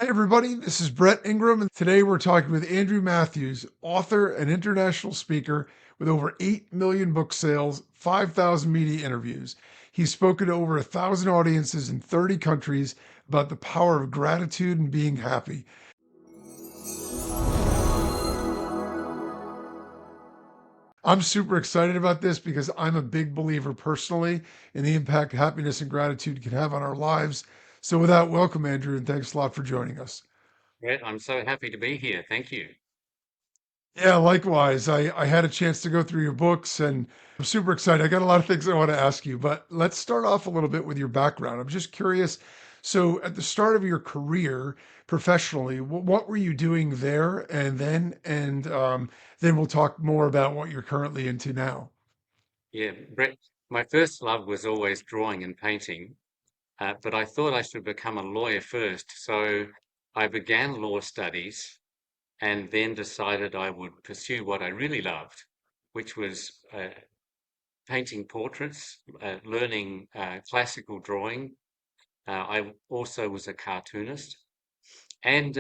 Hey everybody, this is Brett Ingram, and today we're talking with Andrew Matthews, author and international speaker with over 8 million book sales, 5,000 media interviews. He's spoken to over 1,000 audiences in 30 countries about the power of gratitude and being happy. I'm super excited about this because I'm a big believer personally in the impact happiness and gratitude can have on our lives. So, with that, welcome, Andrew, and thanks a lot for joining us. Brett, I'm so happy to be here. Thank you. Yeah, likewise. I had a chance to go through your books and I'm super excited. I got a lot of things I want to ask you, but let's start off a little bit with your background. I'm just curious. So, at the start of your career professionally, what were you doing there? And then we'll talk more about what you're currently into now. Yeah, Brett, my first love was always drawing and painting, but I thought I should become a lawyer first. So I began law studies and then decided I would pursue what I really loved, which was painting portraits, learning classical drawing. I also was a cartoonist. And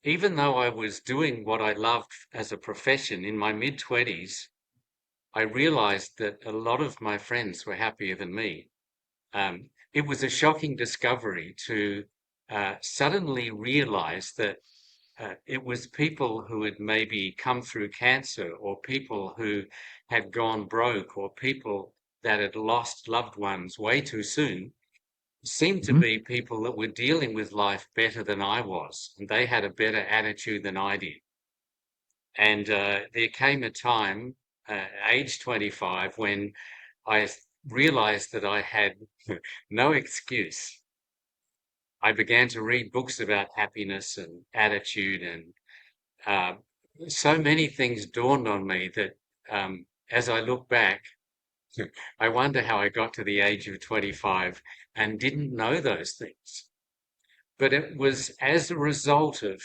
even though I was doing what I loved as a profession in my mid-20s, I realized that a lot of my friends were happier than me. It was a shocking discovery to suddenly realize that it was people who had maybe come through cancer, or people who had gone broke, or people that had lost loved ones way too soon, seemed to Mhm. be people that were dealing with life better than I was, and they had a better attitude than I did. And there came a time, age 25, when I realized that I had no excuse. I began to read books about happiness and attitude, and uh, so many things dawned on me that as I look back, I wonder how I got to the age of 25 and didn't know those things. But it was as a result of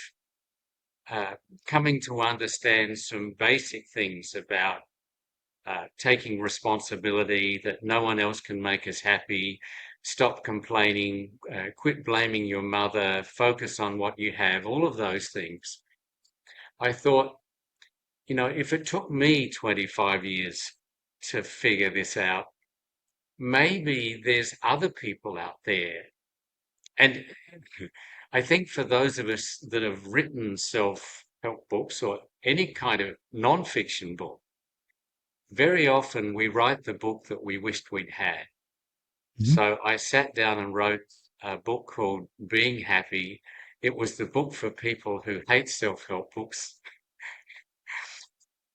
uh, coming to understand some basic things about taking responsibility, that no one else can make us happy, stop complaining, quit blaming your mother, focus on what you have, all of those things. I thought, if it took me 25 years to figure this out, maybe there's other people out there. And I think for those of us that have written self-help books or any kind of non-fiction book, very often we write the book that we wished we'd had. Mhm. So I sat down and wrote a book called Being Happy. It was the book for people who hate self-help books,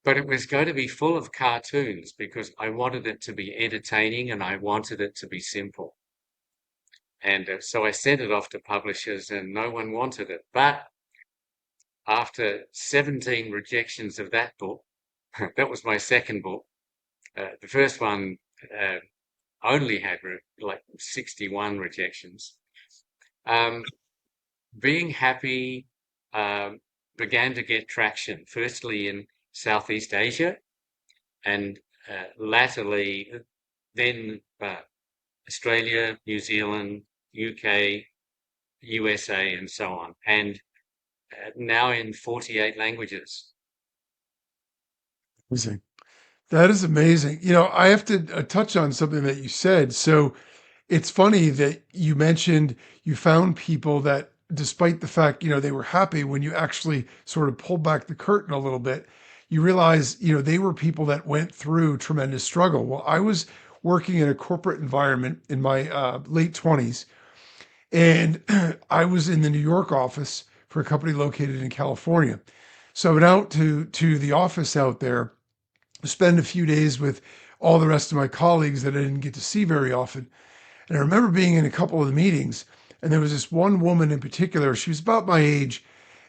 but it was going to be full of cartoons because I wanted it to be entertaining and I wanted it to be simple. And so I sent it off to publishers and no one wanted it. But after 17 rejections of that book, that was my second book. The first one uh, only had like 61 rejections. Um, Being Happy um, began to get traction, firstly in Southeast Asia and latterly then Australia, New Zealand, UK, USA, and so on, and now in 48 languages. Amazing. That is amazing. I have to touch on something that you said. So, it's funny that you mentioned you found people that, despite the fact, they were happy when you actually sort of pulled back the curtain a little bit, you realize, they were people that went through tremendous struggle. Well, I was working in a corporate environment in my late 20s, and I was in the New York office for a company located in California. So I went out to the office out there, spend a few days with all the rest of my colleagues that I didn't get to see very often. And I remember being in a couple of the meetings, and there was this one woman in particular. She was about my age,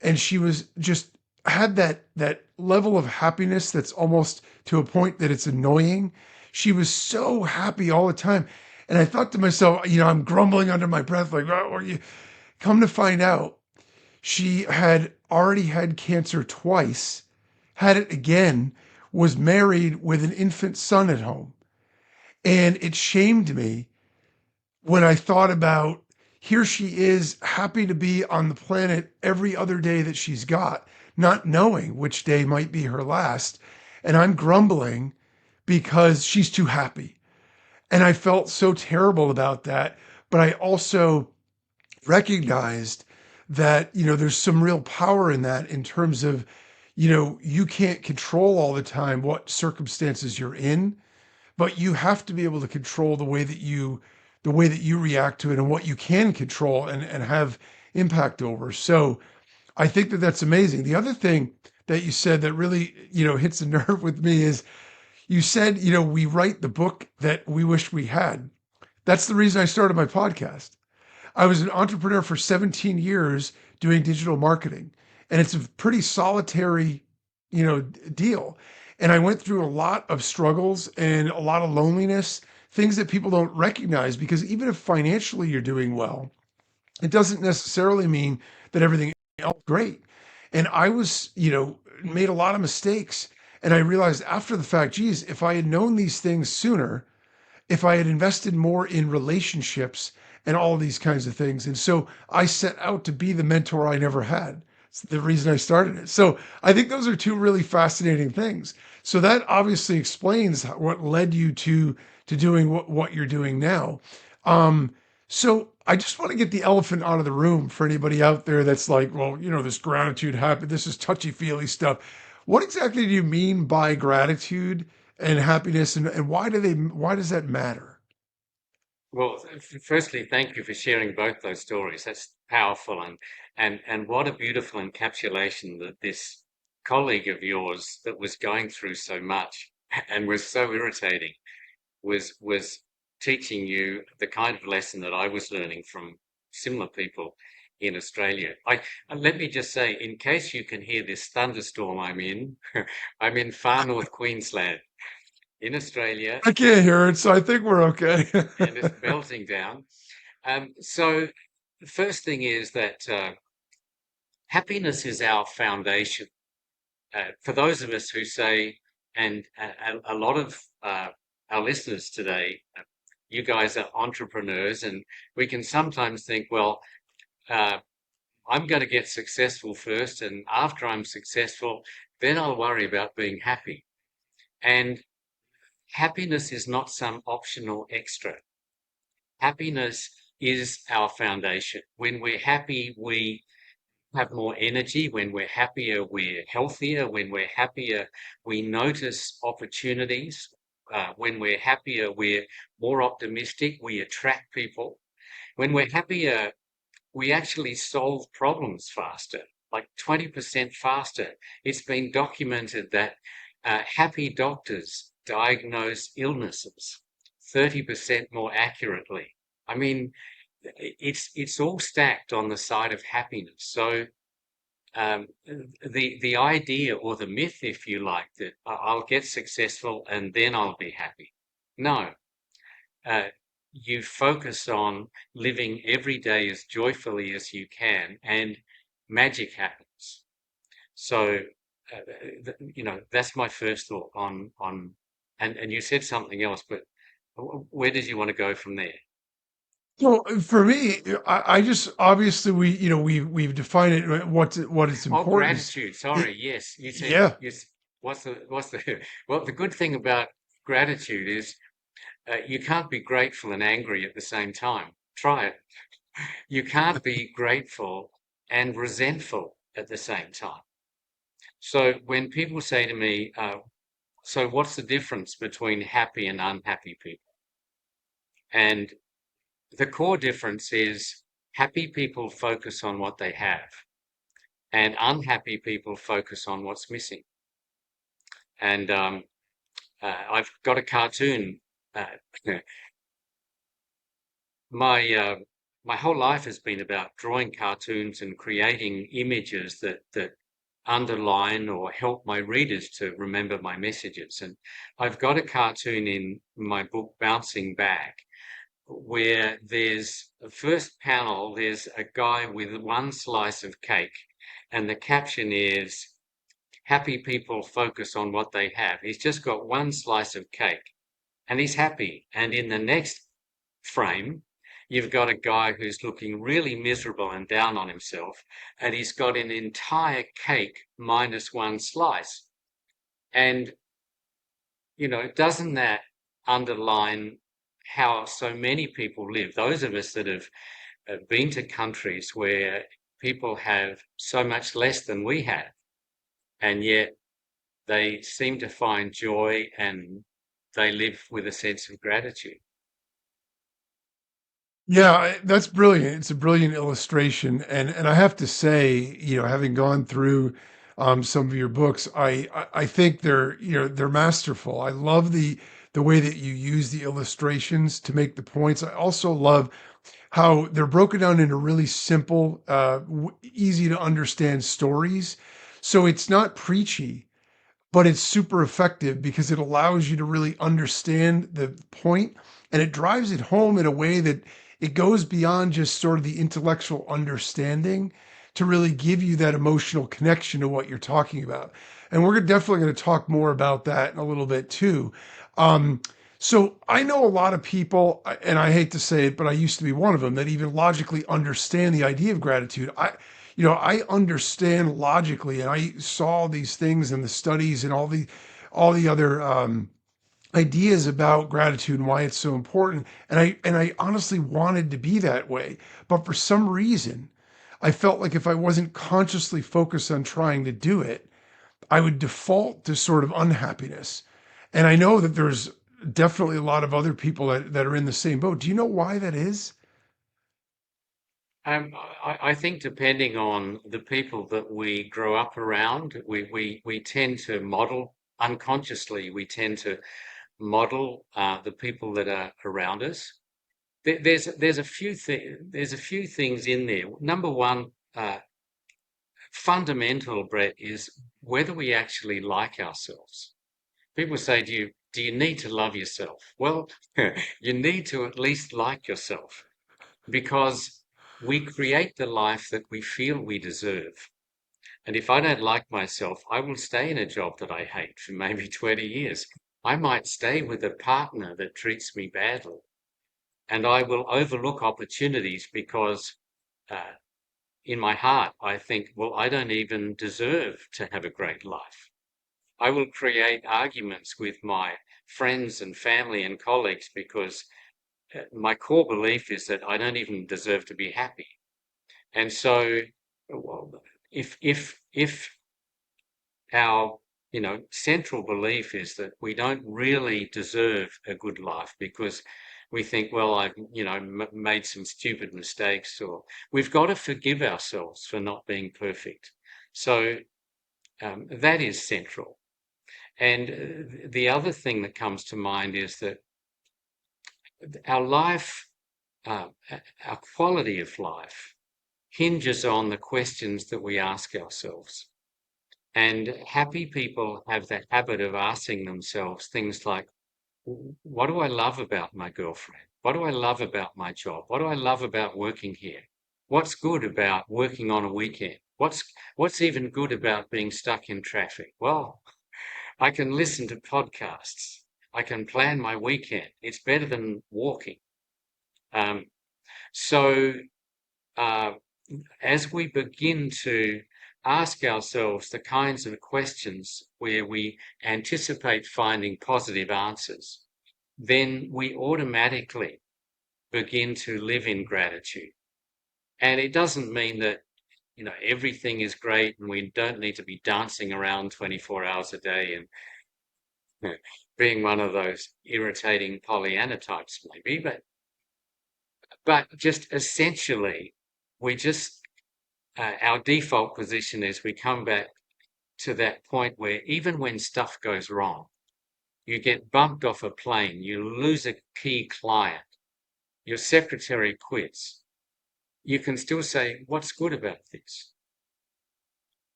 and she was just had that level of happiness that's almost to a point that it's annoying. She was so happy all the time. And I thought to myself, I'm grumbling under my breath, like, "Oh, are you?" Come to find out, she had already had cancer twice, had it again, was married with an infant son at home. And it shamed me when I thought about, here she is happy to be on the planet every other day that she's got, not knowing which day might be her last. And I'm grumbling because she's too happy. And I felt so terrible about that. But I also recognized that, there's some real power in that in terms of, you can't control all the time what circumstances you're in, but you have to be able to control the way that you react to it and what you can control and have impact over. So I think that that's amazing. The other thing that you said that really, hits a nerve with me is you said, we write the book that we wish we had. That's the reason I started my podcast. I was an entrepreneur for 17 years doing digital marketing, and it's a pretty solitary, deal. And I went through a lot of struggles and a lot of loneliness, things that people don't recognize because even if financially you're doing well, it doesn't necessarily mean that everything else is great. And I was, made a lot of mistakes. And I realized after the fact, geez, if I had known these things sooner, if I had invested more in relationships and all of these kinds of things. And so I set out to be the mentor I never had. It's the reason I started it. So I think those are two really fascinating things. So that obviously explains what led you to doing what you're doing now. So I just want to get the elephant out of the room for anybody out there that's like, well, this gratitude happen. This is touchy feely stuff. What exactly do you mean by gratitude and happiness, and why does that matter? Well, firstly, thank you for sharing both those stories. That's powerful, and what a beautiful encapsulation that this colleague of yours that was going through so much and was so irritating was teaching you the kind of lesson that I was learning from similar people in Australia. Let me just say, in case you can hear this thunderstorm I'm in, I'm in far north Queensland in Australia, I can't hear it, so I think we're okay. and it's melting down. So the first thing is that happiness is our foundation. For those of us who say, and a lot of our listeners today, you guys are entrepreneurs, and we can sometimes think, well, uh, I'm going to get successful first, and after I'm successful, then I'll worry about being happy. And happiness is not some optional extra. Happiness is our foundation. When we're happy, we have more energy. When we're happier, we're healthier. When we're happier, we notice opportunities. When we're happier, we're more optimistic. We attract people. When we're happier, we actually solve problems faster, like 20% faster. It's been documented that happy doctors diagnose illnesses 30% more accurately. I mean, it's all stacked on the side of happiness. So the idea or the myth, if you like, that I'll get successful and then I'll be happy. No, uh, you focus on living every day as joyfully as you can, and magic happens. So, that's my first thought and you said something else, but where did you want to go from there? So for me, I just obviously we've defined it what its Oh, importance. gratitude. It, Sorry. Yes, you said yeah, yes. What's the well, the good thing about gratitude is you can't be grateful and angry at the same time. Try it. You can't be grateful and resentful at the same time. So when people say to me, so what's the difference between happy and unhappy people? And the core difference is happy people focus on what they have, and unhappy people focus on what's missing. And I've got a cartoon. Uh, my my whole life has been about drawing cartoons and creating images that underline or help my readers to remember my messages. And I've got a cartoon in my book, Bouncing Back, where there's the first panel, there's a guy with one slice of cake, and the caption is, happy people focus on what they have. He's just got one slice of cake and he's happy. And in the next frame, you've got a guy who's looking really miserable and down on himself, and he's got an entire cake minus one slice. And, doesn't that underline how so many people live? Those of us that have been to countries where people have so much less than we have, and yet they seem to find joy and they live with a sense of gratitude. Yeah, that's brilliant. It's a brilliant illustration, and I have to say, having gone through some of your books, I think they're masterful. I love the way that you use the illustrations to make the points. I also love how they're broken down into really simple, easy to understand stories. So it's not preachy, but it's super effective because it allows you to really understand the point, and it drives it home in a way that it goes beyond just sort of the intellectual understanding to really give you that emotional connection to what you're talking about. And we're definitely going to talk more about that in a little bit too. Um, so I know a lot of people, and I hate to say it, but I used to be one of them that even logically understand the idea of gratitude. I understand logically, and I saw these things in the studies and all the other ideas about gratitude and why it's so important. And I honestly wanted to be that way, but for some reason, I felt like if I wasn't consciously focused on trying to do it, I would default to sort of unhappiness. And I know that there's definitely a lot of other people that are in the same boat. Do you know why that is? I think depending on the people that we grow up around, we tend to model unconsciously, we tend to model the people that are around us. There's a few things in there. Number one, fundamental, Brett, is whether we actually like ourselves. People say to you, do you need to love yourself? Well, you need to at least like yourself because we create the life that we feel we deserve. And if I don't like myself, I will stay in a job that I hate for maybe 20 years. I might stay with a partner that treats me badly. And I will overlook opportunities because uh, in my heart, I think, well, I don't even deserve to have a great life. I will create arguments with my friends and family and colleagues because my core belief is that I don't even deserve to be happy. And so, well, if our central belief is that we don't really deserve a good life because we think, well, I've made some stupid mistakes, or we've got to forgive ourselves for not being perfect. So that is central. And the other thing that comes to mind is that our life, uh, our quality of life, hinges on the questions that we ask ourselves. And happy people have the habit of asking themselves things like, what do I love about my girlfriend? What do I love about my job? What do I love about working here? What's good about working on a weekend? What's even good about being stuck in traffic? Well, I can listen to podcasts. I can plan my weekend. It's better than walking. Um, so uh, as we begin to ask ourselves the kinds of questions where we anticipate finding positive answers, then we automatically begin to live in gratitude. And it doesn't mean that, everything is great and we don't need to be dancing around 24 hours a day and being one of those irritating Pollyanna types, maybe, but just essentially, we just our default position is we come back to that point where even when stuff goes wrong, you get bumped off a plane, you lose a key client, your secretary quits, you can still say, what's good about this?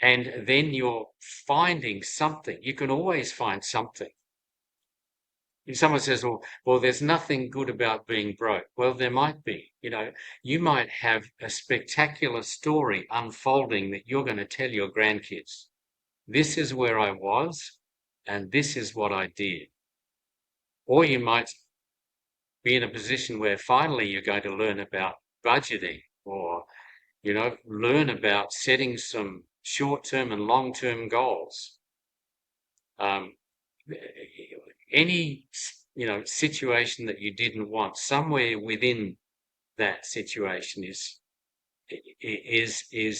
And then you're finding something. You can always find something. If someone says, well, there's nothing good about being broke. Well, there might be. You might have a spectacular story unfolding that you're going to tell your grandkids. This is where I was, and this is what I did. Or you might be in a position where finally you're going to learn about budgeting or, learn about setting some short-term and long-term goals. Um, any, situation that you didn't want, somewhere within that situation is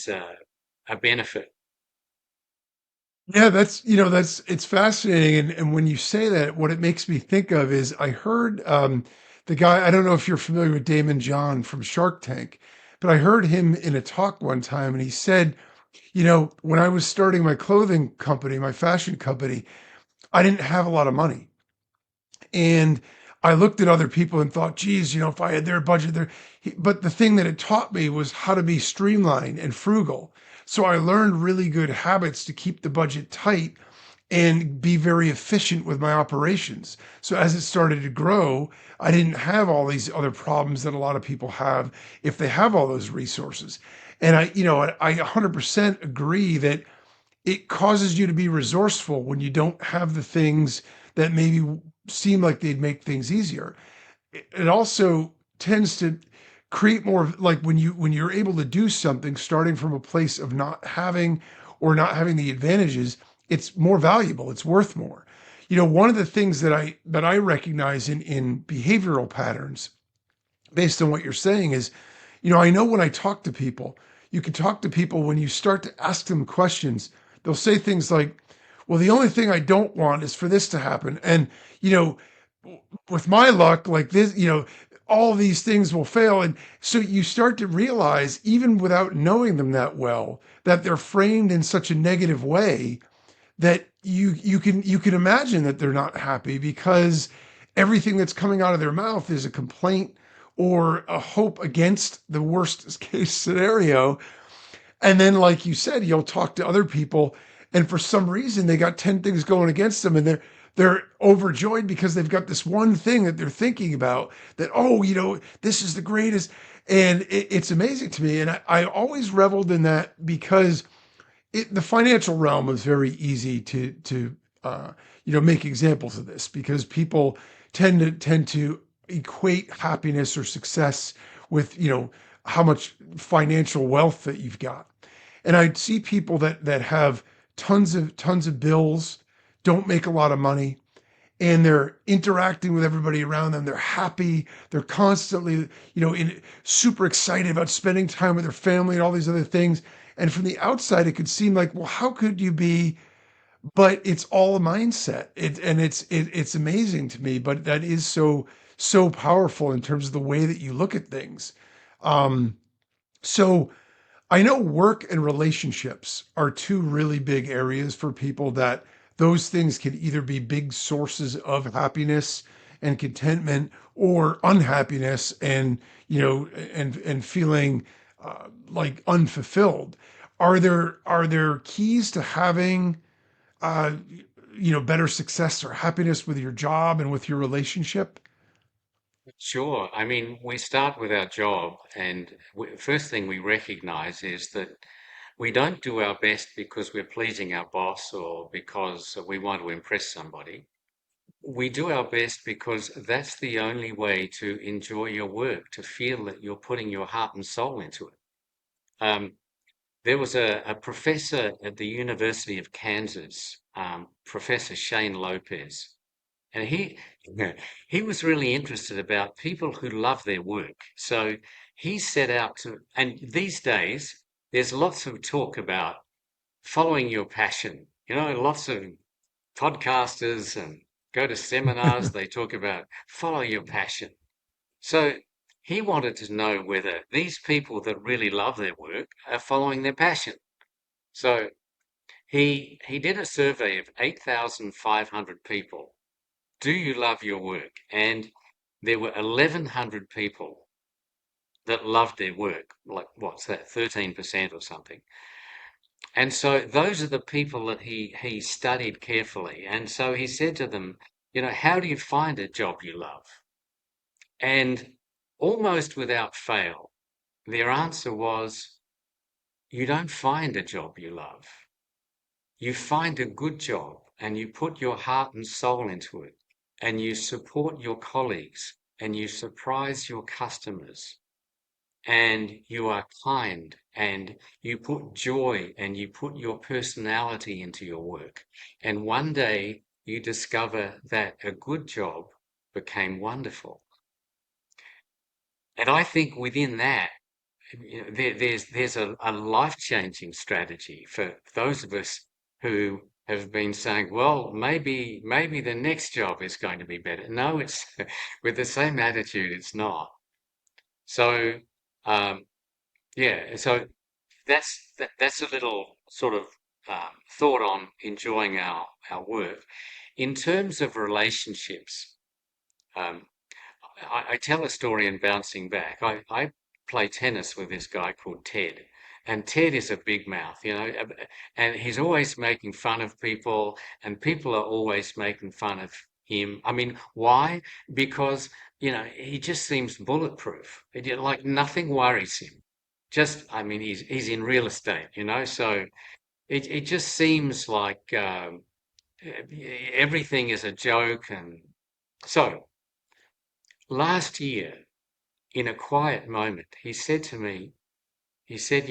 a benefit. Yeah, that's it's fascinating. And when you say that, what it makes me think of is I heard the guy, I don't know if you're familiar with Damon John from Shark Tank, but I heard him in a talk one time and he said, when I was starting my clothing company, my fashion company, I didn't have a lot of money. And I looked at other people and thought, geez, if I had their budget there. But the thing that it taught me was how to be streamlined and frugal. So I learned really good habits to keep the budget tight and be very efficient with my operations. So as it started to grow, I didn't have all these other problems that a lot of people have if they have all those resources. And I 100% agree that it causes you to be resourceful when you don't have the things that maybe seem like they'd make things easier. It also tends to create more like when you're able to do something starting from a place of not having or not having the advantages, it's more valuable, it's worth more. One of the things that I recognize in behavioral patterns based on what you're saying is, I know when I talk to people, you can talk to people when you start to ask them questions, they'll say things like, well, the only thing I don't want is for this to happen. And, you know, with my luck, like this, all these things will fail. And so you start to realize, even without knowing them that well, that they're framed in such a negative way that you can imagine that they're not happy because everything that's coming out of their mouth is a complaint or a hope against the worst case scenario. And then, like you said, you'll talk to other people, and for some reason, they got 10 things going against them, and they're overjoyed because they've got this one thing that they're thinking about that, oh, this is the greatest. And it's amazing to me. And I always reveled in that because the financial realm is very easy to make examples of this because people tend to equate happiness or success with how much financial wealth that you've got. And I see people that have tons of bills, don't make a lot of money, and they're interacting with everybody around them. They're happy. They're constantly, super excited about spending time with their family and all these other things. And from the outside, it could seem like, well, how could you be? But it's all a mindset. It's amazing to me. But that is so powerful in terms of the way that you look at things. Um, so I know work and relationships are two really big areas for people that those things can either be big sources of happiness and contentment or unhappiness and feeling like unfulfilled. Are there keys to having uh, better success or happiness with your job and with your relationship? Sure. I mean, we start with our job, and first thing we recognize is that we don't do our best because we're pleasing our boss or because we want to impress somebody. We do our best because that's the only way to enjoy your work, to feel that you're putting your heart and soul into it. Um, there was a professor at the University of Kansas, Professor Shane Lopez, and he was really interested about people who love their work. So he set out to, and these days there's lots of talk about following your passion. Lots of podcasters and go to seminars, they talk about follow your passion. So he wanted to know whether these people that really love their work are following their passion. So he did a survey of 8,500 people. Do you love your work? And there were 1,100 people that loved their work. Like, what's that, 13% or something. And so those are the people that he studied carefully. And so he said to them, how do you find a job you love? And almost without fail, their answer was, you don't find a job you love. You find a good job and you put your heart and soul into it and you support your colleagues and you surprise your customers and you are kind and you put joy and you put your personality into your work. And one day you discover that a good job became wonderful. And I think within that, there's a life-changing strategy for those of us who have been saying, well, maybe the next job is going to be better. No, it's with the same attitude, it's not. So, um, yeah, so that's a little sort of thought on enjoying our work. In terms of relationships, um, I tell a story in bouncing back. I play tennis with this guy called Ted, and Ted is a big mouth, and he's always making fun of people, and people are always making fun of him. I mean, why? Because, he just seems bulletproof. Like nothing worries him. Just, I mean, he's in real estate, so it just seems like everything is a joke. And so last year, in a quiet moment, he said to me, he said,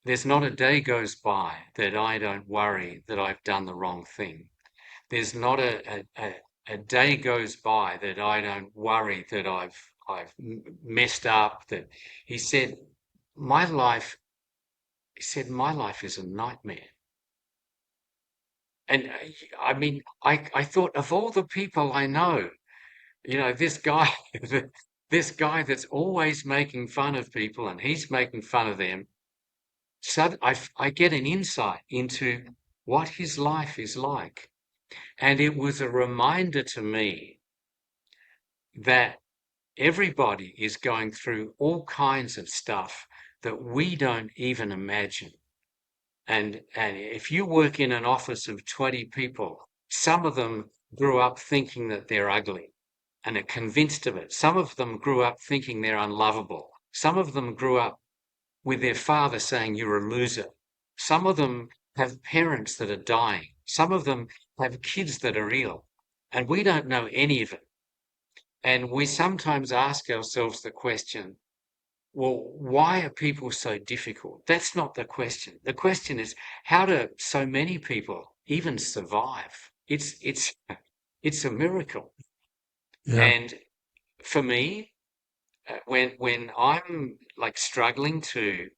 there's not a day goes by that I don't worry that I've done the wrong thing. There's not a day goes by that I don't worry that I've messed up. That he said, my life, he said, my life is a nightmare. And I mean, I thought of all the people I know, this guy, this guy that's always making fun of people and he's making fun of them. So I get an insight into what his life is like. And it was a reminder to me that everybody is going through all kinds of stuff that we don't even imagine. And if you work in an office of 20 people, some of them grew up thinking that they're ugly and are convinced of it. Some of them grew up thinking they're unlovable. Some of them grew up with their father saying you're a loser. Some of them have parents that are dying. Some of them have kids that are ill. And we don't know any of it. And we sometimes ask ourselves the question, well, why are people so difficult? That's not the question. The question is, how do so many people even survive? It's a miracle. Yeah. And for me, when I'm like struggling to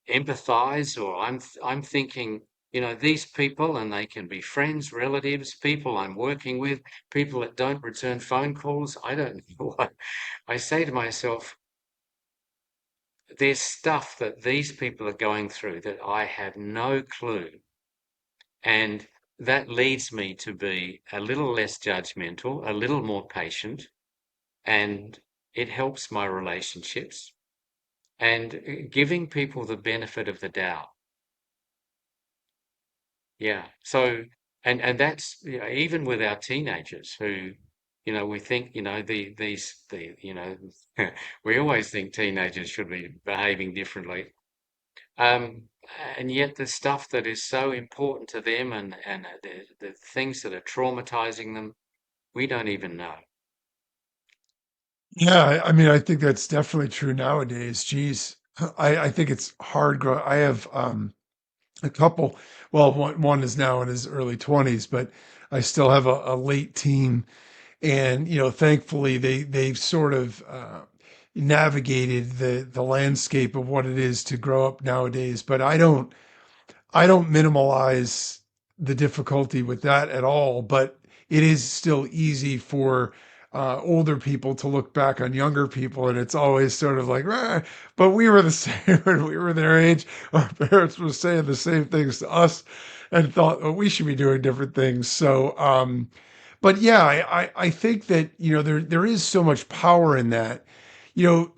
empathize, or I'm thinking, these people, and they can be friends, relatives, people I'm working with, people that don't return phone calls. I don't know what. I say to myself, there's stuff that these people are going through that I have no clue. And that leads me to be a little less judgmental, a little more patient, and it helps my relationships and giving people the benefit of the doubt. Yeah. So, and that's, even with our teenagers who, we think, we always think teenagers should be behaving differently. Um, and yet the stuff that is so important to them, and the things that are traumatizing them, we don't even know. Yeah. I mean, I think that's definitely true nowadays. Geez. I think it's hard grow. I have a couple, well, one is now in his early 20s, but I still have a late teen. And, thankfully they've sort of navigated the landscape of what it is to grow up nowadays. But I don't minimalize the difficulty with that at all, but it is still easy for older people to look back on younger people, and it's always sort of like, "Rah," but we were the same when we were their age. Our parents were saying the same things to us, and thought, well, we should be doing different things. So, but yeah, I think that there is so much power in that.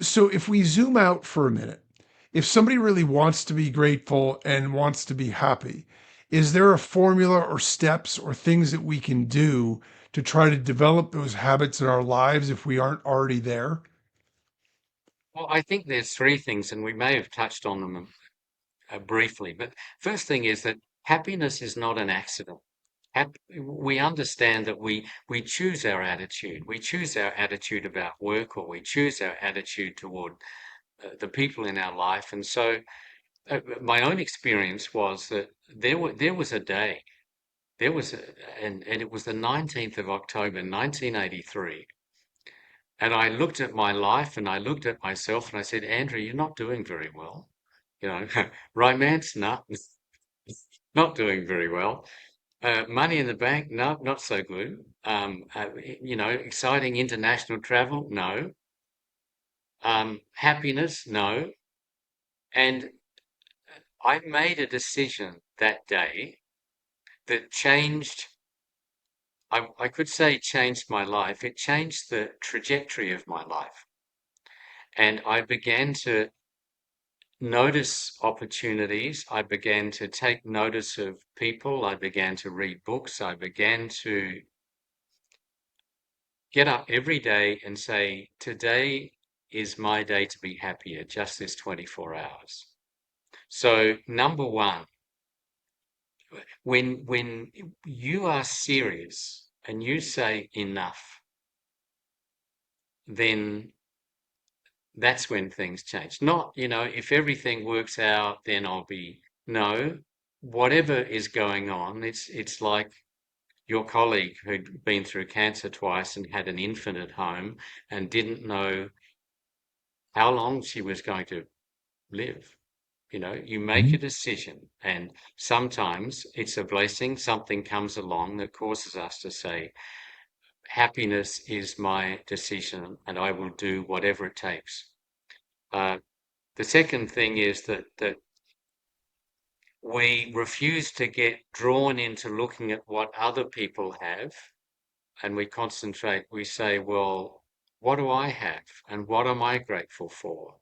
So if we zoom out for a minute, if somebody really wants to be grateful and wants to be happy, is there a formula or steps or things that we can do to try to develop those habits in our lives if we aren't already there? Well, I think there's three things, and we may have touched on them briefly. But first thing is that happiness is not an accident. we understand that we choose our attitude. We choose our attitude about work, or we choose our attitude toward the people in our life. And so, my own experience was that there was a day, there was, and it was the 19th of October, 1983. And I looked at my life and I looked at myself and I said, Andrew, you're not doing very well. You know, romance, no, not doing very well. Money in the bank, no, not so good. Exciting international travel, no. Happiness, no. And I made a decision that day that changed, I could say changed my life. It changed the trajectory of my life. And I began to notice opportunities. I began to take notice of people. I began to read books. I began to get up every day and say, today is my day to be happier, just this 24 hours. So, number one, when you are serious and you say enough, then that's when things change. Not, if everything works out, then I'll be, no, whatever is going on, it's like your colleague who'd been through cancer twice and had an infant at home and didn't know how long she was going to live. You make a decision, and sometimes it's a blessing. Something comes along that causes us to say, happiness is my decision, and I will do whatever it takes. Uh, the second thing is that we refuse to get drawn into looking at what other people have, and we concentrate, we say, well, what do I have and what am I grateful for?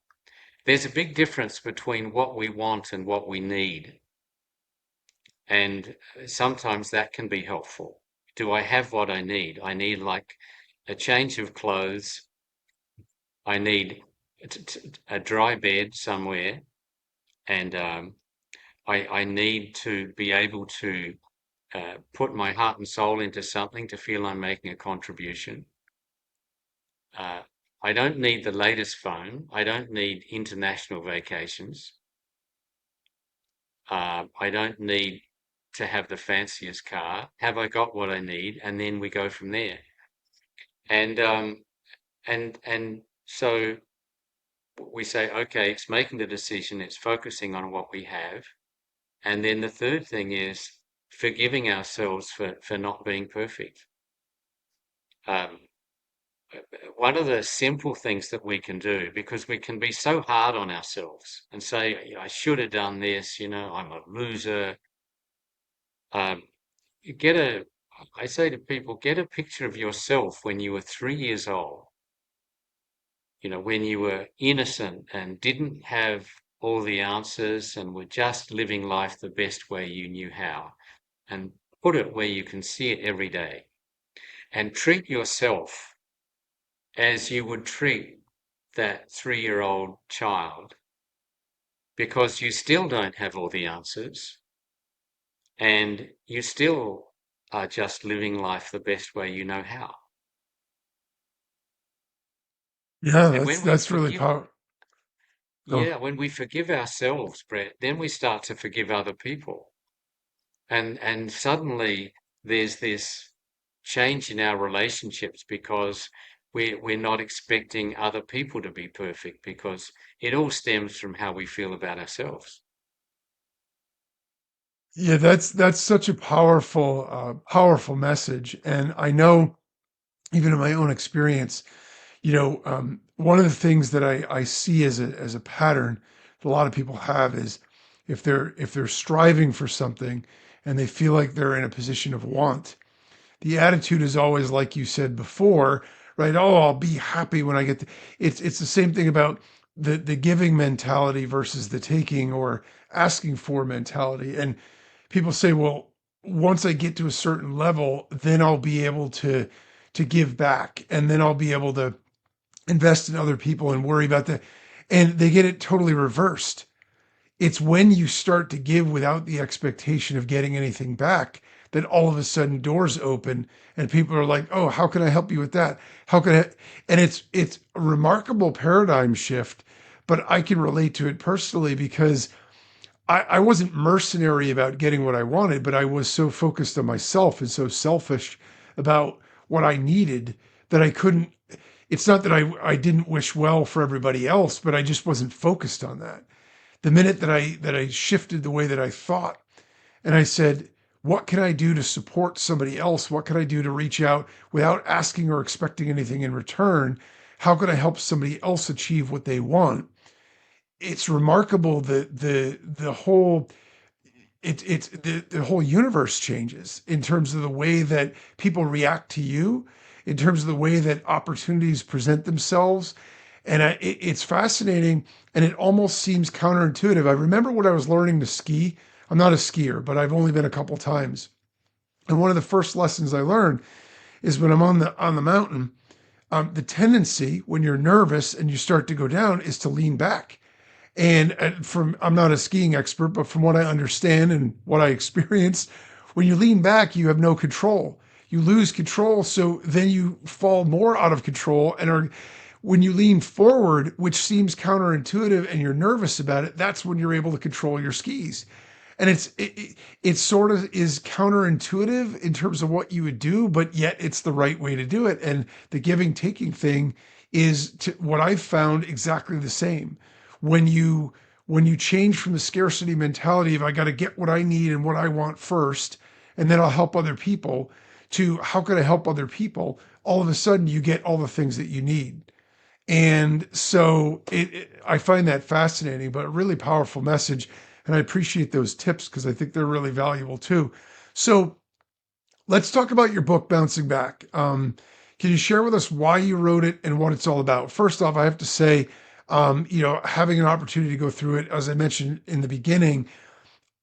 There's a big difference between what we want and what we need. And sometimes that can be helpful. Do I have what I need? I need like a change of clothes. I need a dry bed somewhere. And I need to be able to put my heart and soul into something to feel I'm making a contribution. Uh, I don't need the latest phone. I don't need international vacations. I don't need to have the fanciest car. Have I got what I need? And then we go from there. And so we say, okay, it's making the decision. It's focusing on what we have. And then the third thing is forgiving ourselves for not being perfect. Um, one of the simple things that we can do, because we can be so hard on ourselves and say, I should have done this, I'm a loser. Um, get a, I say to people, get a picture of yourself when you were 3 years old, when you were innocent and didn't have all the answers and were just living life the best way you knew how, and put it where you can see it every day, and treat yourself as you would treat that 3-year-old child, because you still don't have all the answers and you still are just living life the best way you know how. Yeah, And that's when we that's really forgive, powerful. Oh, yeah, when we forgive ourselves, Brett, then we start to forgive other people. And suddenly there's this change in our relationships, because we're not expecting other people to be perfect, because it all stems from how we feel about ourselves. yeah, that's such a powerful message. And I know, even in my own experience, one of the things that I see as a pattern that a lot of people have is, if they're striving for something and they feel like they're in a position of want, the attitude is always like you said before, right? Oh, I'll be happy when I get it's the same thing about the giving mentality versus the taking or asking for mentality. And people say, well, once I get to a certain level, then I'll be able to give back, and then I'll be able to invest in other people and worry about that. And they get it totally reversed. It's when you start to give without the expectation of getting anything back then all of a sudden doors open and people are like, "Oh, how can I help you with that? How can I?" And it's a remarkable paradigm shift, but I can relate to it personally because I wasn't mercenary about getting what I wanted, but I was so focused on myself and so selfish about what I needed that I couldn't. It's not that I didn't wish well for everybody else, but I just wasn't focused on that. The minute that I shifted the way that I thought and I said, what can I do to support somebody else? What can I do to reach out without asking or expecting anything in return? How can I help somebody else achieve what they want? It's remarkable that the whole it's the whole universe changes in terms of the way that people react to you, in terms of the way that opportunities present themselves. And it's fascinating and it almost seems counterintuitive. I remember when I was learning to ski. I'm not a skier, but I've only been a couple times. And one of the first lessons I learned is when I'm on the mountain, the tendency when you're nervous and you start to go down is to lean back. And from I'm not a skiing expert, but from what I understand and what I experienced, when you lean back, you have no control. You lose control, so then you fall more out of control and are when you lean forward, which seems counterintuitive and you're nervous about it, that's when you're able to control your skis. And it sort of is counterintuitive in terms of what you would do, but yet it's the right way to do it. And the giving taking thing is to, what I've found exactly the same. When you change from the scarcity mentality of I got to get what I need and what I want first, and then I'll help other people, to how can I help other people? All of a sudden, you get all the things that you need. And so I find that fascinating, but a really powerful message. And I appreciate those tips because I think they're really valuable too. So let's talk about your book, Bouncing Back. Can you share with us why you wrote it and what it's all about? First off, I have to say, having an opportunity to go through it, as I mentioned in the beginning,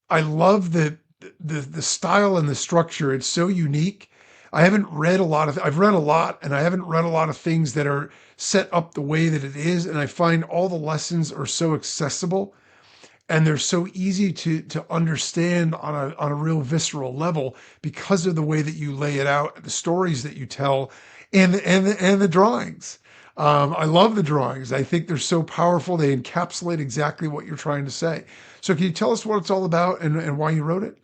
I love the style and the structure. It's so unique. I've read a lot and I haven't read a lot of things that are set up the way that it is. And I find all the lessons are so accessible and they're so easy to understand on a real visceral level because of the way that you lay it out, the stories that you tell, and the drawings. I love the drawings. I think they're so powerful. They encapsulate exactly what you're trying to say. So, can you tell us what it's all about and why you wrote it?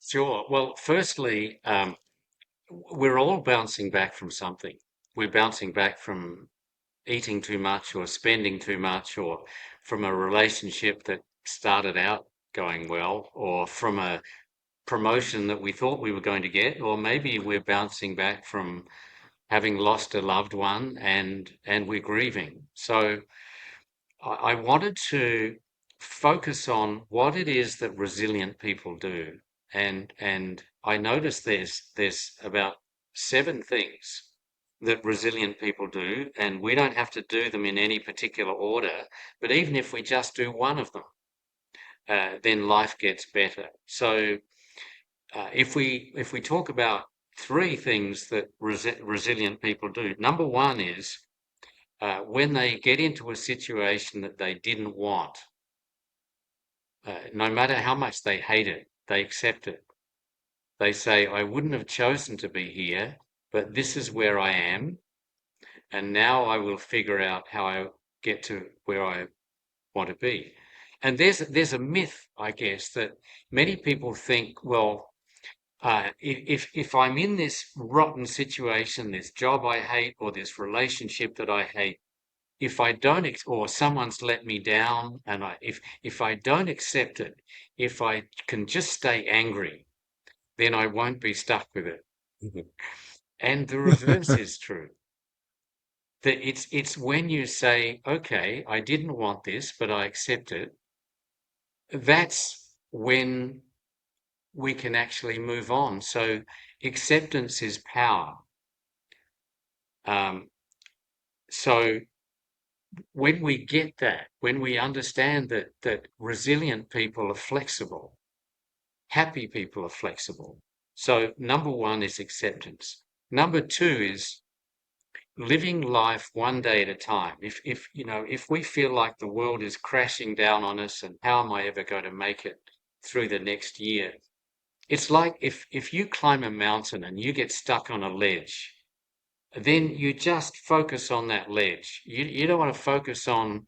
Sure. Well, firstly, we're all bouncing back from something. We're bouncing back from eating too much or spending too much or from a relationship that started out going well or from a promotion that we thought we were going to get, or maybe we're bouncing back from having lost a loved one and we're grieving. So I wanted to focus on what it is that resilient people do. And I noticed there's about seven things that resilient people do, and we don't have to do them in any particular order, but even if we just do one of them, then life gets better. So if we talk about three things that resilient people do, number one is when they get into a situation that they didn't want, no matter how much they hate it, they accept it. They say, I wouldn't have chosen to be here, but this is where I am, and now I will figure out how I get to where I want to be. And there's a myth, I guess, that many people think, well, if I'm in this rotten situation, this job I hate, or this relationship that I hate, if I don't, or someone's let me down, and if I don't accept it, if I can just stay angry, then I won't be stuck with it. Mhm. And the reverse is true. That it's when you say, okay, I didn't want this, but I accept it. That's when we can actually move on. So acceptance is power. Um, so when we get that, when we understand that resilient people are flexible, happy people are flexible. So number one is acceptance. Number two is living life one day at a time. If we feel like the world is crashing down on us and how am I ever going to make it through the next year? It's like if you climb a mountain and you get stuck on a ledge, then you just focus on that ledge. You don't want to focus on,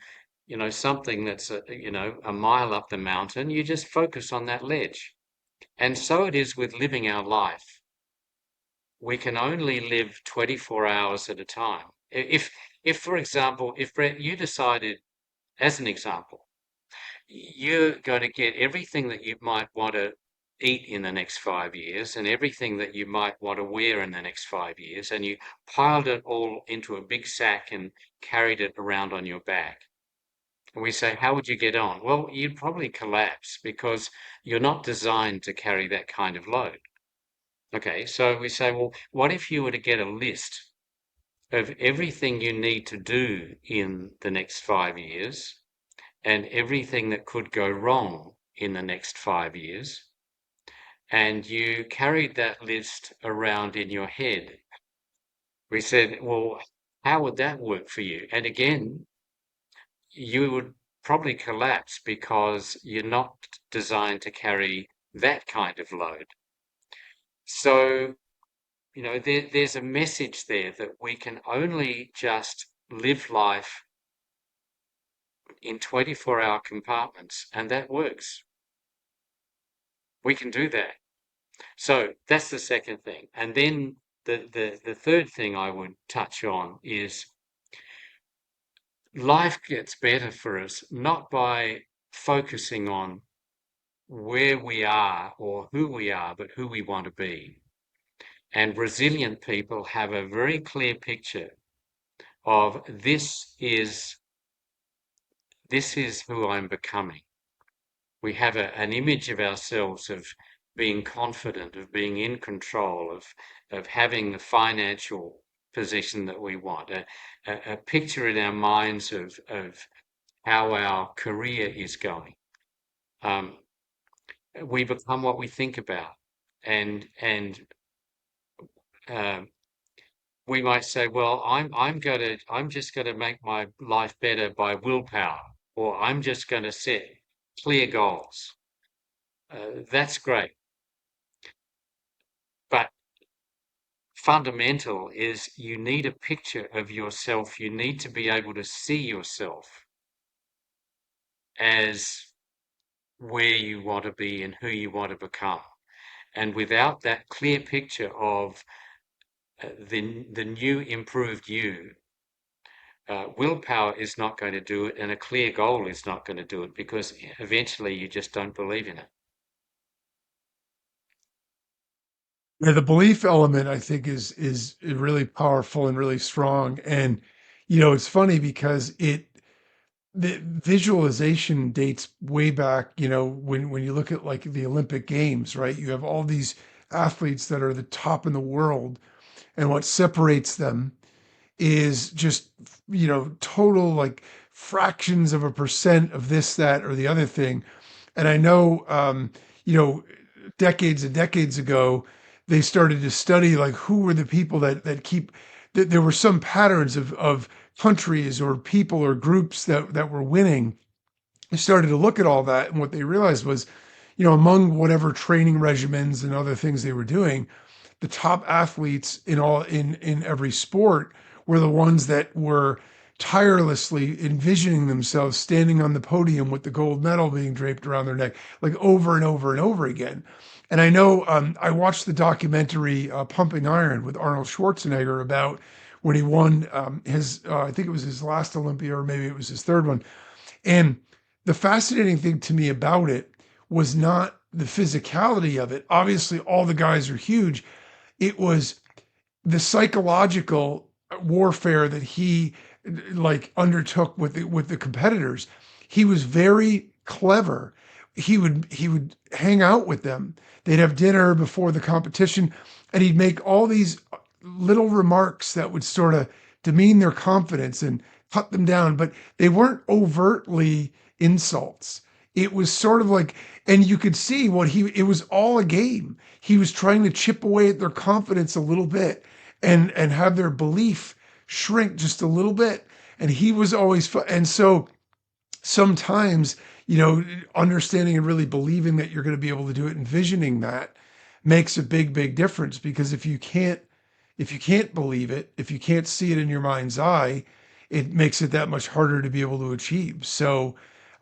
something that's a mile up the mountain. You just focus on that ledge. And so it is with living our life. We can only live 24 hours at a time. If for example, if Brett, you decided, as an example, you're going to get everything that you might want to eat in the next 5 years and everything that you might want to wear in the next 5 years, and you piled it all into a big sack and carried it around on your back. And we say, how would you get on? Well, you'd probably collapse because you're not designed to carry that kind of load. Okay, so we say, well, what if you were to get a list of everything you need to do in the next 5 years and everything that could go wrong in the next 5 years, and you carried that list around in your head? We said, well, how would that work for you? And again, you would probably collapse because you're not designed to carry that kind of load. So, there's a message there that we can only just live life in 24-hour compartments, and that works. We can do that. So that's the second thing. And then the third thing I would touch on is life gets better for us not by focusing on where we are or who we are, but who we want to be. And resilient people have a very clear picture of this is who I'm becoming. We have an image of ourselves of being confident, of being in control, of having the financial position that we want, a picture in our minds of how our career is going. Um, we become what we think about, and um, we might say, well, I'm just gonna make my life better by willpower, or I'm just going to set clear goals. That's great. But fundamental is you need a picture of yourself. You need to be able to see yourself as where you want to be and who you want to become. And without that clear picture of the new improved you, willpower is not going to do it, and a clear goal is not going to do it because eventually you just don't believe in it. Yeah, the belief element I think is really powerful and really strong. And it's funny because the visualization dates way back, when you look at like the Olympic Games, right? You have all these athletes that are the top in the world, and what separates them is just, total like fractions of a percent of this, that, or the other thing. And I know, you know, decades and decades ago, they started to study like who were the people that keep that there were some patterns of countries or people or groups that were winning. They started to look at all that, and what they realized was, among whatever training regimens and other things they were doing, the top athletes in every sport were the ones that were tirelessly envisioning themselves standing on the podium with the gold medal being draped around their neck, like over and over and over again. And I know I watched the documentary Pumping Iron with Arnold Schwarzenegger about when he won his, I think it was his last Olympia or maybe it was his third one. And the fascinating thing to me about it was not the physicality of it. Obviously, all the guys are huge. It was the psychological warfare that he like undertook with the competitors. He was very clever. He would hang out with them. They'd have dinner before the competition, and he'd make all these little remarks that would sort of demean their confidence and cut them down, but they weren't overtly insults. It was sort of like, and you could see it was all a game. He was trying to chip away at their confidence a little bit and have their belief shrink just a little bit. And he was always, and so sometimes, understanding and really believing that you're going to be able to do it, envisioning that, makes a big difference, because if you can't believe it, if you can't see it in your mind's eye, it makes it that much harder to be able to achieve. So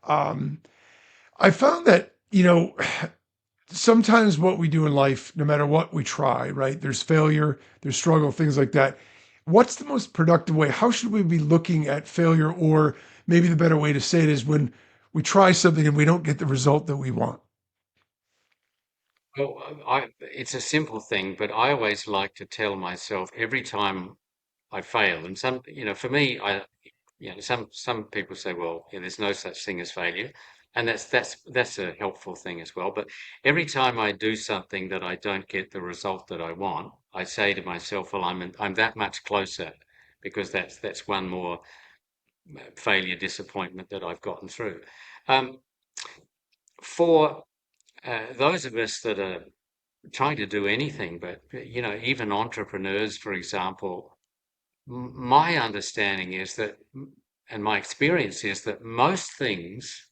um, I found that, sometimes what we do in life, no matter what we try, right? There's failure, there's struggle, things like that. What's the most productive way? How should we be looking at failure? Or maybe the better way to say it is when we try something and we don't get the result that we want. Well, it's a simple thing, but I always like to tell myself every time I fail, and for me, some people say, well, there's no such thing as failure, and that's a helpful thing as well. But every time I do something that I don't get the result that I want, I say to myself, well, I'm that much closer, because that's one more failure, disappointment that I've gotten through. Um, for those of us that are trying to do anything, but even entrepreneurs, for example, my understanding is that, and my experience is that most things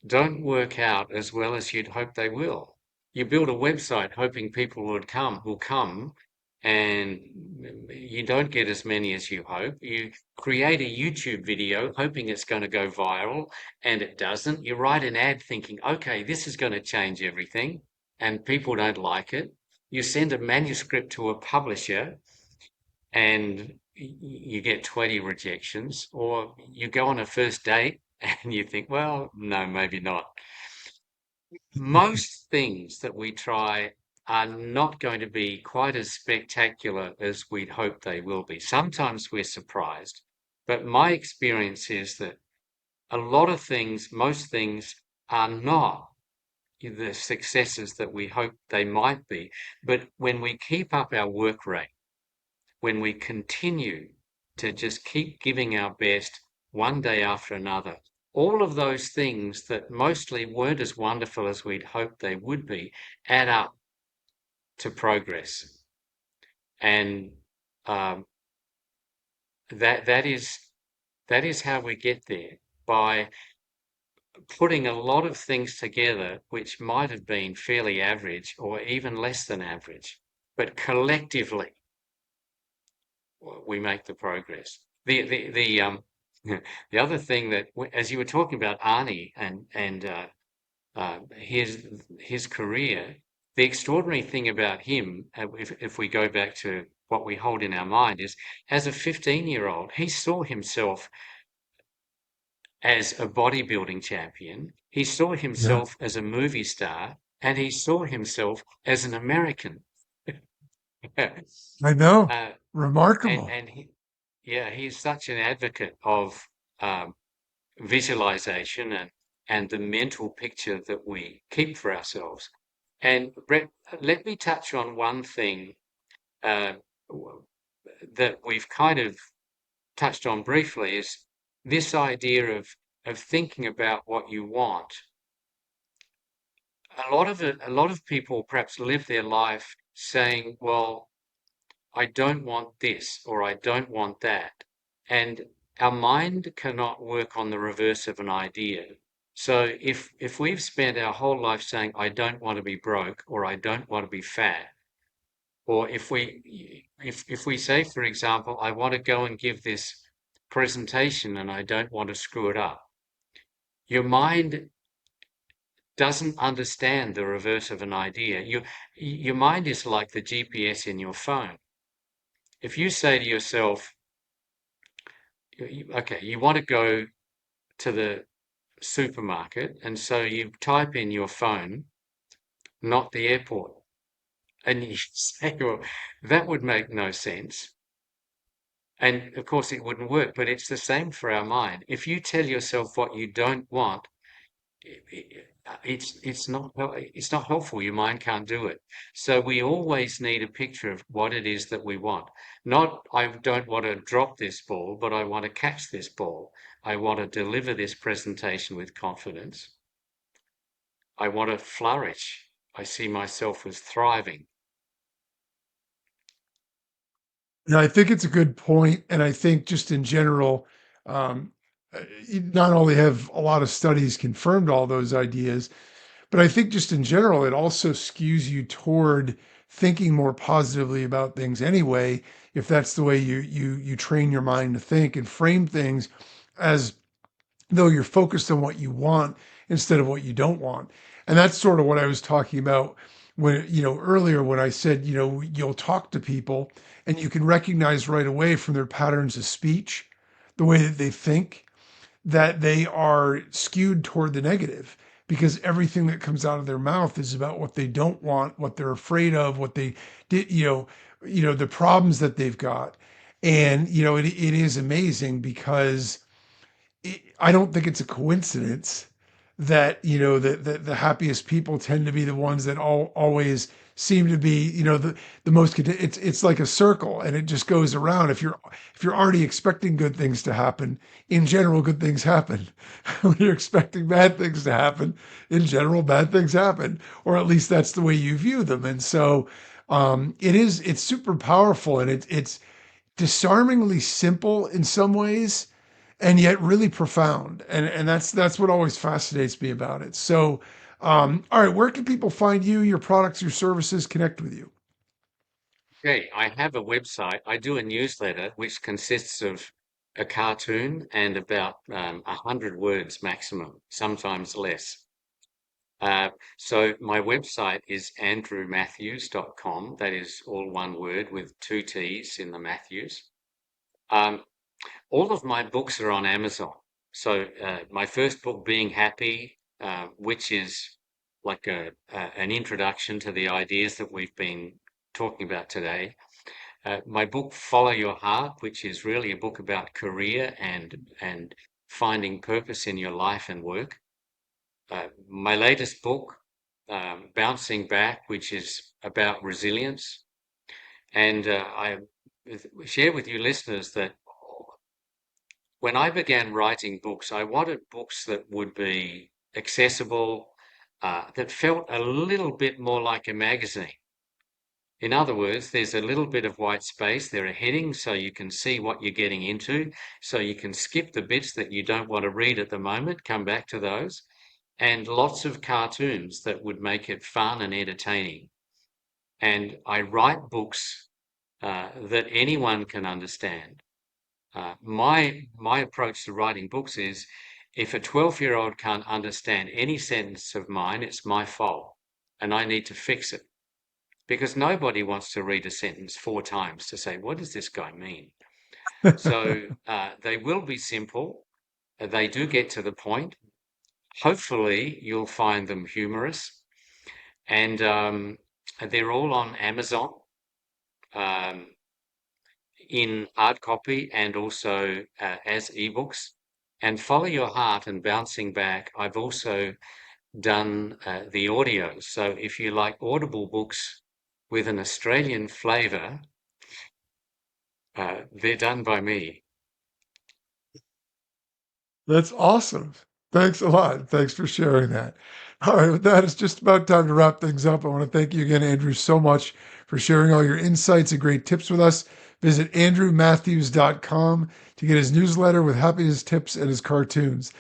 don't work out as well as you'd hope they will. You build a website hoping people will come, and you don't get as many as you hope. You create a YouTube video hoping it's going to go viral, and it doesn't. You write an ad thinking, okay, this is going to change everything, and people don't like it. You send a manuscript to a publisher, and you get 20 rejections, or you go on a first date and you think, well, no, maybe not. Most things that we try are not going to be quite as spectacular as we'd hope they will be. Sometimes we're surprised, but my experience is that a lot of things, most things, are not the successes that we hope they might be. But when we keep up our work rate, when we continue to just keep giving our best one day after another, all of those things that mostly weren't as wonderful as we'd hoped they would be add up to progress. And um, that is how we get there, by putting a lot of things together which might have been fairly average or even less than average, but collectively we make the progress. The other thing that, as you were talking about Arnie and his career, the extraordinary thing about him, if we go back to what we hold in our mind, is as a 15-year-old, he saw himself as a bodybuilding champion, he saw Yeah, himself as a movie star, and he saw himself as an American. I know. uh, and Remarkable. and he, yeah, he's such an advocate of um, visualization and the mental picture that we keep for ourselves. And Brett, let me touch on one thing uh, that we've kind of touched on briefly, is this idea of thinking about what you want. A lot of people perhaps live their life saying, well, I don't want this or I don't want that. And our mind cannot work on the reverse of an idea. So if we've spent our whole life saying, I don't want to be broke or I don't want to be fat, or if we say, for example, I want to go and give this presentation and I don't want to screw it up, your mind doesn't understand the reverse of an idea. Your mind is like the GPS in your phone. If you say to yourself, okay, you want to go to the supermarket, and so you type in your phone, not the airport, and you say, well, that would make no sense. And of course, it wouldn't work, but it's the same for our mind. If you tell yourself what you don't want, it's not helpful. Your mind can't do it. So we always need a picture of what it is that we want. Not, I don't want to drop this ball, but I want to catch this ball. I want to deliver this presentation with confidence. I want to flourish. I see myself as thriving. Yeah, I think it's a good point, and I think just in general, um, not only have a lot of studies confirmed all those ideas, But I think just in general, it also skews you toward thinking more positively about things anyway, if that's the way you train your mind to think and frame things as though you're focused on what you want instead of what you don't want. And that's sort of what I was talking about when, earlier when I said, you'll talk to people and you can recognize right away from their patterns of speech, the way that they think, that they are skewed toward the negative because everything that comes out of their mouth is about what they don't want, what they're afraid of, what they did, the problems that they've got. And, it is amazing because I don't think it's a coincidence that the happiest people tend to be the ones that always seem to be the most it's like a circle and it just goes around. If you're already expecting good things to happen, in general good things happen. When you're expecting bad things to happen, in general bad things happen, or at least that's the way you view them. And so it's super powerful, and it's disarmingly simple in some ways and yet really profound. And that's what always fascinates me about it. So, all right, where can people find you, your products, your services, connect with you? Okay, I have a website. I do a newsletter which consists of a cartoon and about 100 words maximum, sometimes less. So my website is andrewmatthews.com. That is all one word with two T's in the Matthews. Um, all of my books are on Amazon. So my first book, Being Happy, which is like an introduction to the ideas that we've been talking about today. My book, Follow Your Heart, which is really a book about career and finding purpose in your life and work. My latest book, Bouncing Back, which is about resilience. And I share with you listeners that when I began writing books, I wanted books that would be accessible, that felt a little bit more like a magazine. In other words, there's a little bit of white space. There are headings so you can see what you're getting into, so you can skip the bits that you don't want to read at the moment, come back to those, and lots of cartoons that would make it fun and entertaining. And I write books that anyone can understand. My approach to writing books is if a 12-year-old can't understand any sentence of mine, it's my fault, and I need to fix it because nobody wants to read a sentence four times to say, what does this guy mean? So they will be simple. They do get to the point. Hopefully, you'll find them humorous. And they're all on Amazon um, in hard copy and also as ebooks. And Follow Your Heart and Bouncing Back, I've also done the audio. So if you like audible books with an Australian flavour, they're done by me. That's awesome. Thanks a lot. Thanks for sharing that. All right, with that, it's just about time to wrap things up. I want to thank you again, Andrew, so much for sharing all your insights and great tips with us. Visit andrewmatthews.com to get his newsletter with happiness tips and his cartoons.